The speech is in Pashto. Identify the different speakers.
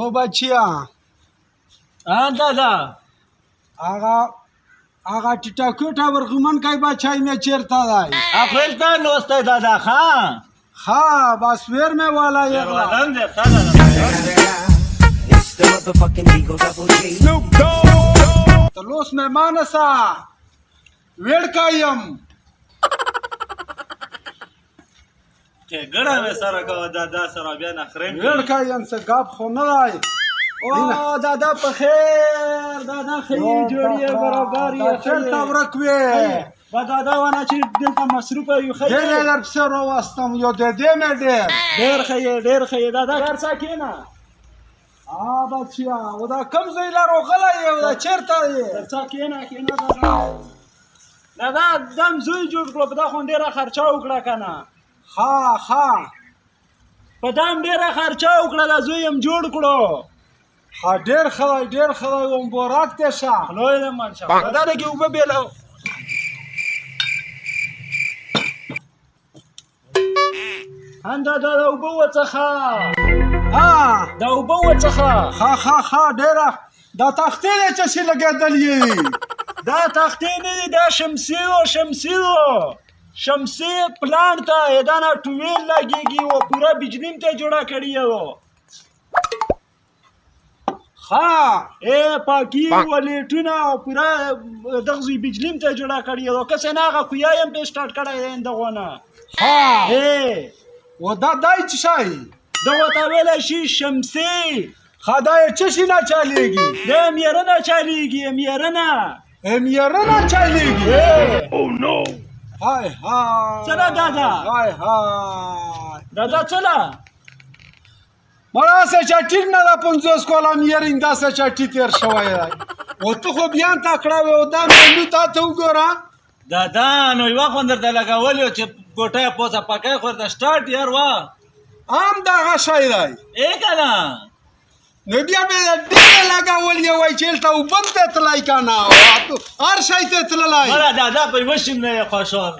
Speaker 1: او بچیا
Speaker 2: دادا
Speaker 1: هغه ټیټاکوټه ورغمن کای بچای مې چیرته دی
Speaker 2: اخویل تا لوستی دادا ها
Speaker 1: ها بس ویر مې والا یې
Speaker 2: ولن دې
Speaker 1: ته لوس مې مانسا ویر کایم
Speaker 2: چې ګړه مې سره کوه دادا سره بیا نخریم
Speaker 1: ویر کایم څه ګاب خو نه دی
Speaker 2: او دادا په خیر دادا خیر جوړیه برابر یې
Speaker 1: چېرته ورک وې
Speaker 2: با دادا ونه چې دلته مصروفه یو خیر
Speaker 1: ډېر یې درپسې راوستم یو د دې مې
Speaker 2: ډېر ښه یې دادا هر څه کښېنه
Speaker 1: بچیا او دا کوم ځای لا راغلی یې او دا چېرته یې
Speaker 2: هر څه کښېنه دادا دم زوی جوړ کړو په دا خو ډېره خرچه وکړه که نه
Speaker 1: ها
Speaker 2: په دام ډېره خرچه وکړه دا زوی یم جوړ کړو
Speaker 1: ډېر ښه دی او مبارک دی شه
Speaker 2: لوی دی ماشاءالله دا لږې اوبه بېله دا اوبه وڅښه دا اوبه وڅښه
Speaker 1: ها ډېره دا تختې دی چې چې لګېدل یې
Speaker 2: دا تختې نه دي دا شمسي و شمسي پلانټ ته دا نه ټویل لګېږي او پوره بجلیم ته جوړه کړې و پاکي و لیټونه او پوره دغه زوی بجلیم ته جوړه کړې و کسې نه هغه کویا یم پې سټارټ کړی دی دغو نه
Speaker 1: و دا دای څه شی
Speaker 2: دغو ته ویلی شي شمسي
Speaker 1: دا یې څه شي نه چلیږي
Speaker 2: دا میره نه چلیږي میره
Speaker 1: نه چلیږي
Speaker 2: څه ده دادا څه ده
Speaker 1: مړه هسې چټي نه ده 50 کاله میرین داسې چټي تېر شوی دی او ته خو بیان تکړه وې او دا مېلو تا ته وګوره
Speaker 2: دادا نو یوه خو درته لګولی و چې ګوټی پوڅه پکی خو درته سټارټ یار وه
Speaker 1: هم دغه شی دی
Speaker 2: که نه
Speaker 1: نو بیا مې ډېره لګولې وای چې هلته اوبه ته تللی که نه هر شی ته تللی
Speaker 2: مړه دادا په یوه شیم نه یې خوشحال